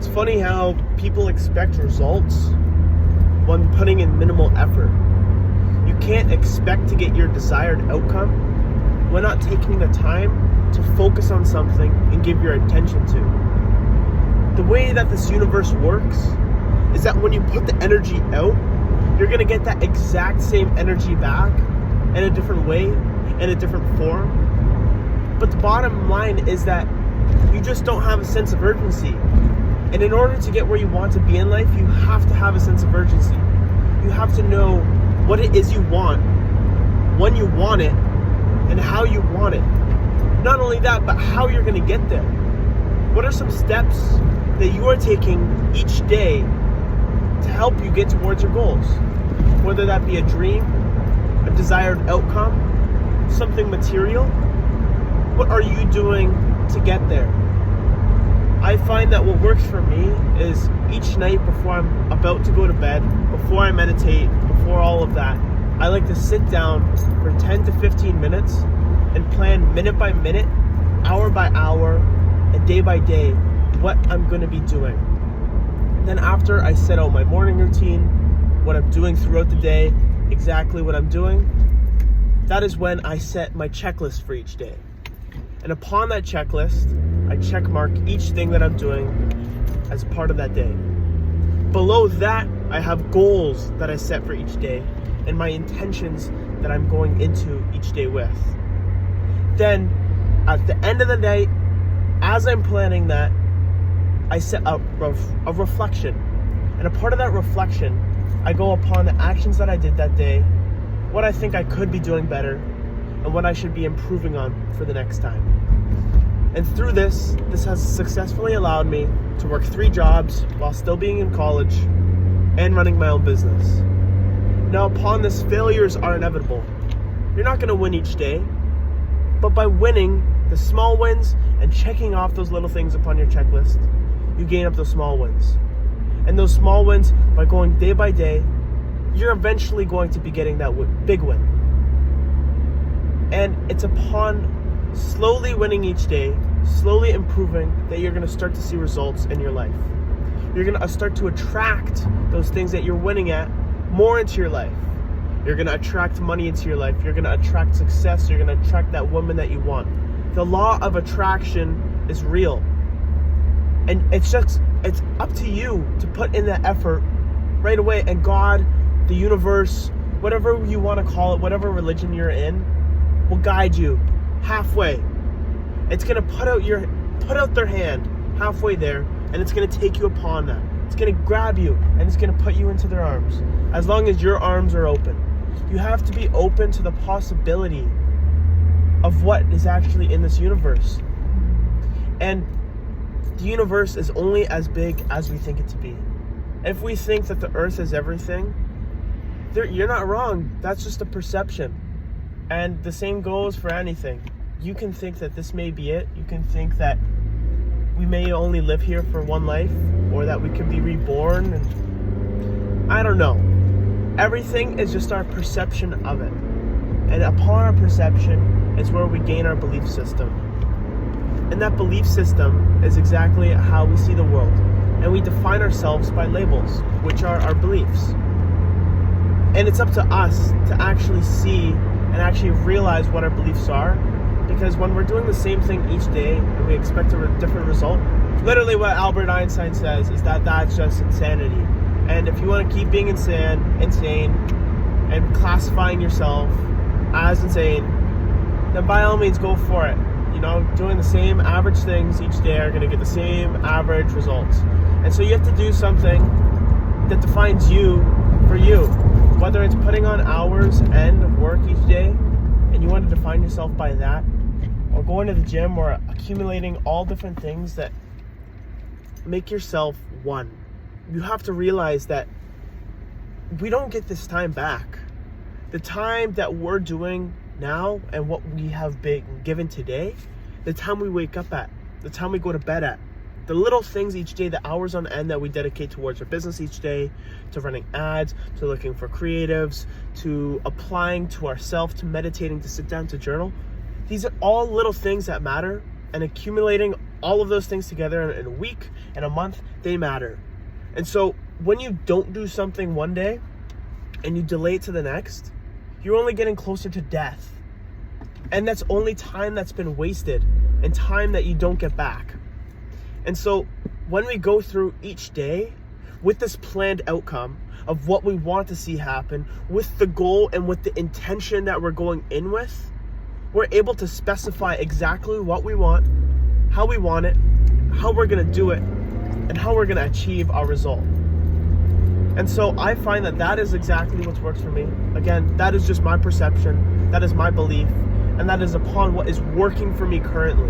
It's funny how people expect results when putting in minimal effort. You can't expect to get your desired outcome when not taking the time to focus on something and give your attention to. The way that this universe works is that when you put the energy out, you're going to get that exact same energy back in a different way, in a different form. But the bottom line is that you just don't have a sense of urgency. And in order to get where you want to be in life, you have to have a sense of urgency. You have to know what it is you want, when you want it, and how you want it. Not only that, but how you're going to get there. What are some steps that you are taking each day to help you get towards your goals? Whether that be a dream, a desired outcome, something material. What are you doing to get there? I find that what works for me is each night before I'm about to go to bed, before I meditate, before all of that, I like to sit down for 10 to 15 minutes and plan minute by minute, hour by hour, and day by day what I'm going to be doing. Then after I set out my morning routine, what I'm doing throughout the day, exactly what I'm doing, that is when I set my checklist for each day. And upon that checklist, I check mark each thing that I'm doing as part of that day. Below that, I have goals that I set for each day and my intentions that I'm going into each day with. Then, at the end of the day, as I'm planning that, I set a reflection. And a part of that reflection, I go upon the actions that I did that day, what I think I could be doing better, and what I should be improving on for the next time. And through this has successfully allowed me to work 3 jobs while still being in college and running my own business. Now, upon this, failures are inevitable. You're not going to win each day, but by winning the small wins and checking off those little things upon your checklist, you gain up those small wins. And those small wins, by going day by day, you're eventually going to be getting that big win. And it's upon slowly winning each day, slowly improving, that you're going to start to see results in your life. You're going to start to attract those things that you're winning at more into your life. You're going to attract money into your life. You're going to attract success. You're going to attract that woman that you want. The law of attraction is real. And it's up to you to put in that effort right away. And God, the universe, whatever you want to call it, whatever religion you're in, will guide you halfway. It's going to put out their hand halfway there, and it's going to take you upon that. It's going to grab you, and it's going to put you into their arms, as long as your arms are open. You have to be open to the possibility of what is actually in this universe. And the universe is only as big as we think it to be. If we think that the earth is everything, you're not wrong. That's just a perception. And the same goes for anything. You can think that this may be it. You can think that we may only live here for one life, or that we can be reborn. And I don't know. Everything is just our perception of it. And upon our perception is where we gain our belief system. And that belief system is exactly how we see the world. And we define ourselves by labels, which are our beliefs. And it's up to us to actually see and actually realize what our beliefs are, because when we're doing the same thing each day and we expect a different result, literally what Albert Einstein says is that that's just insanity. And if you want to keep being insane and classifying yourself as insane, then by all means go for it. You know, doing the same average things each day are going to get the same average results. And so you have to do something that defines you for you. Whether it's putting on hours and work each day, and you want to define yourself by that, or going to the gym, or accumulating all different things that make yourself one. You have to realize that we don't get this time back. The time that we're doing now and what we have been given today, the time we wake up at, the time we go to bed at, the little things each day, the hours on end that we dedicate towards our business each day, to running ads, to looking for creatives, to applying to ourselves, to meditating, to sit down, to journal. These are all little things that matter, and accumulating all of those things together in a week and a month, they matter. And so when you don't do something one day and you delay it to the next, you're only getting closer to death. And that's only time that's been wasted and time that you don't get back. And so when we go through each day with this planned outcome of what we want to see happen, with the goal and with the intention that we're going in with, we're able to specify exactly what we want, how we want it, how we're going to do it, and how we're going to achieve our result. And so I find that that is exactly what works for me. Again, that is just my perception, that is my belief, and that is upon what is working for me currently.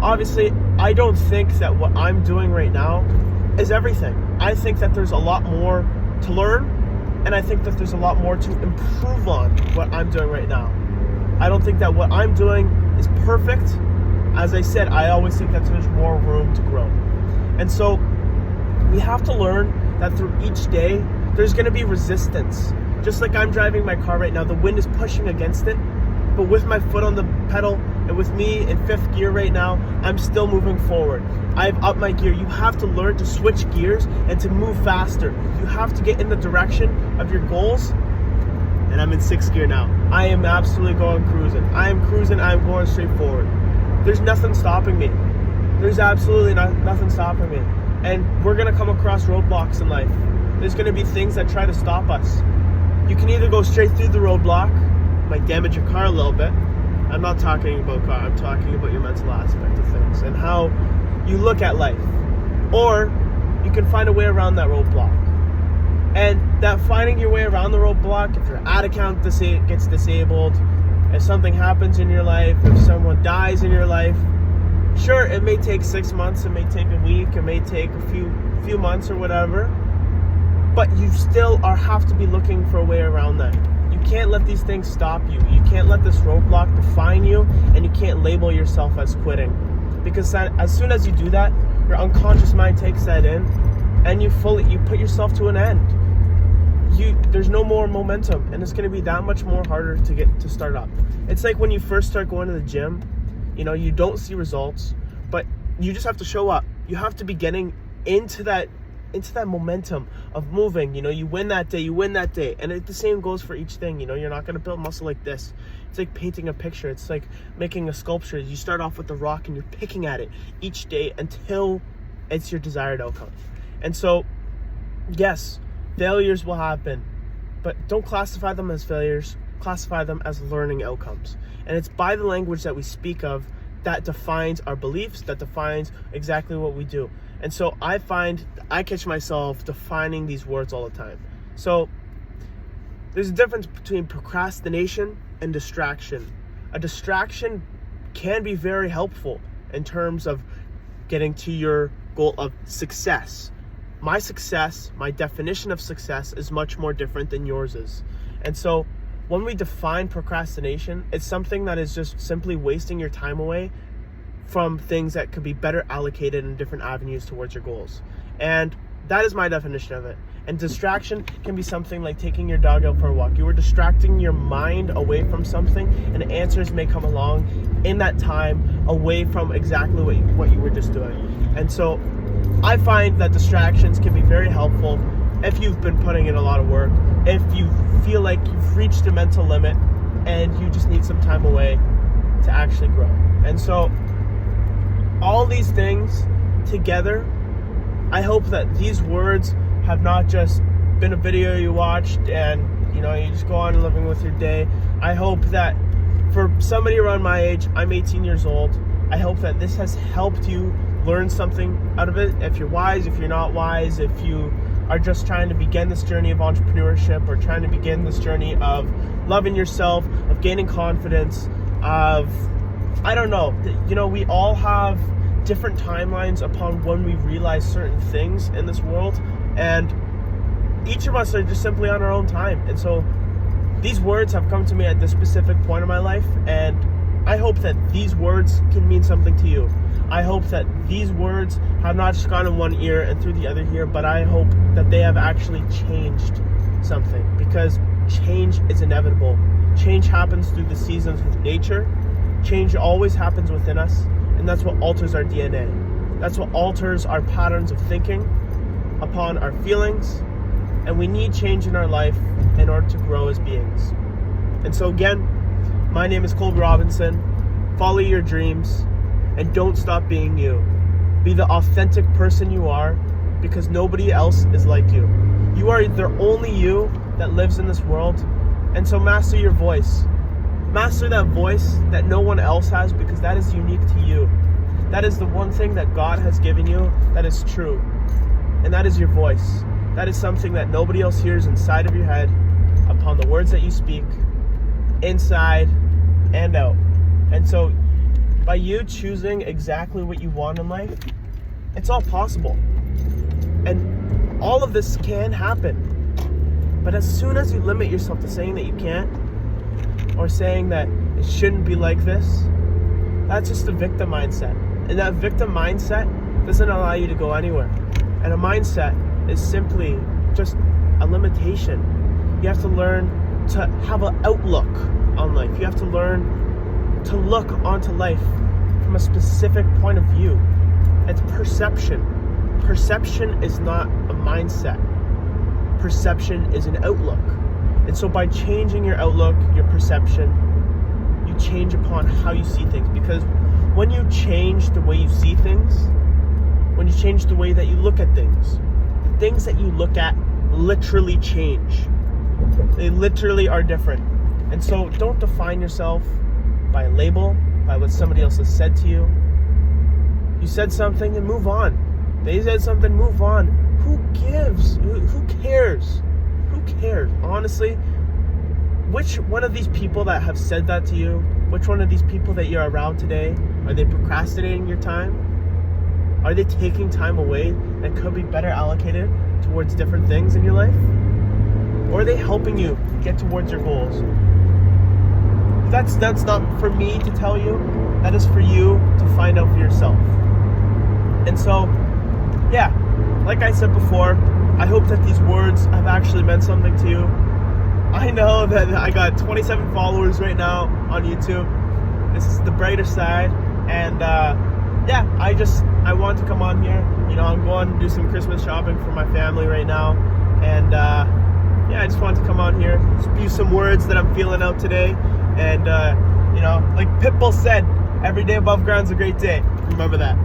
Obviously, I don't think that what I'm doing right now is everything. I think that there's a lot more to learn, and I think that there's a lot more to improve on what I'm doing right now. I don't think that what I'm doing is perfect. As I said, I always think that there's more room to grow. And so we have to learn that through each day, there's going to be resistance. Just like I'm driving my car right now, the wind is pushing against it, but with my foot on the pedal and with me in 5th gear right now, I'm still moving forward. I've upped my gear. You have to learn to switch gears and to move faster. You have to get in the direction of your goals. And I'm in 6th gear now. I am absolutely going cruising. I am cruising. I am going straight forward. There's nothing stopping me. There's absolutely nothing stopping me. And we're going to come across roadblocks in life. There's going to be things that try to stop us. You can either go straight through the roadblock, might damage your car a little bit. I'm not talking about car, I'm talking about your mental aspect of things and how you look at life. Or you can find a way around that roadblock. And that finding your way around the roadblock, if your ad account gets disabled, if something happens in your life, if someone dies in your life, sure, it may take 6 months, it may take a week, it may take a few months or whatever, but you still have to be looking for a way around that. You can't let these things stop you. You can't let this roadblock define you, and you can't label yourself as quitting. Because as soon as you do that, your unconscious mind takes that in, and you put yourself to an end. There's no more momentum, and it's going to be that much more harder to start up. It's like when you first start going to the gym, you don't see results, but you just have to show up. You have to be getting into that momentum of moving. You win that day, and the same goes for each thing. You're not going to build muscle like this. It's like painting a picture. It's like making a sculpture. You start off with the rock and you're picking at it each day until it's your desired outcome. And so, yes, failures will happen, but don't classify them as failures. Classify them as learning outcomes. And it's by the language that we speak of that defines our beliefs, that defines exactly what we do. And so I catch myself defining these words all the time. So there's a difference between procrastination and distraction. A distraction can be very helpful in terms of getting to your goal of success. My definition of success is much more different than yours is. And so when we define procrastination, it's something that is just simply wasting your time away from things that could be better allocated in different avenues towards your goals. And that is my definition of it. And distraction can be something like taking your dog out for a walk. You are distracting your mind away from something, and answers may come along in that time away from exactly what you were just doing. And so I find that distractions can be very helpful if you've been putting in a lot of work, if you feel like you've reached a mental limit and you just need some time away to actually grow. And so all these things together, I hope that these words have not just been a video you watched and you just go on living with your day. I hope that for somebody around my age, I'm 18 years old, I hope that this has helped you learn something out of it. If you're wise, if you're not wise, if you are just trying to begin this journey of entrepreneurship or trying to begin this journey of loving yourself, of gaining confidence, of, I don't know, we all have different timelines upon when we realize certain things in this world, and each of us are just simply on our own time. And so these words have come to me at this specific point in my life, and I hope that these words can mean something to you. I hope that these words have not just gone in one ear and through the other ear, but I hope that they have actually changed something, because change is inevitable. Change happens through the seasons with nature. Change always happens within us. And And that's what alters our DNA. That's what alters our patterns of thinking upon our feelings. And we need change in our life in order to grow as beings. And so again, my name is Colby Robinson. Follow your dreams and don't stop being you. Be the authentic person you are, because nobody else is like you. You are the only you that lives in this world. And so master your voice. Master that voice that no one else has, because that is unique to you. That is the one thing that God has given you that is true. And that is your voice. That is something that nobody else hears inside of your head upon the words that you speak, inside and out. And so by you choosing exactly what you want in life, it's all possible. And all of this can happen. But as soon as you limit yourself to saying that you can't, or saying that it shouldn't be like this, that's just a victim mindset. And that victim mindset doesn't allow you to go anywhere. And a mindset is simply just a limitation. You have to learn to have an outlook on life. You have to learn to look onto life from a specific point of view. It's perception. Perception is not a mindset. Perception is an outlook. And so by changing your outlook, your perception, you change upon how you see things. Because when you change the way you see things, when you change the way that you look at things, the things that you look at literally change. They literally are different. And so don't define yourself by a label, by what somebody else has said to you. You said something and move on. They said something, move on. Who gives? Who cares? Who cares? Honestly, which one of these people that have said that to you, which one of these people that you're around today, are they procrastinating your time? Are they taking time away that could be better allocated towards different things in your life? Or are they helping you get towards your goals? That's not for me to tell you. That is for you to find out for yourself. And so, yeah, like I said before, I hope that these words have actually meant something to you. I know that I got 27 followers right now on YouTube. This is the brighter side. And I want to come on here. You know, I'm going to do some Christmas shopping for my family right now. And I just wanted to come on here, spew some words that I'm feeling out today. And, like Pitbull said, every day above ground's a great day. Remember that.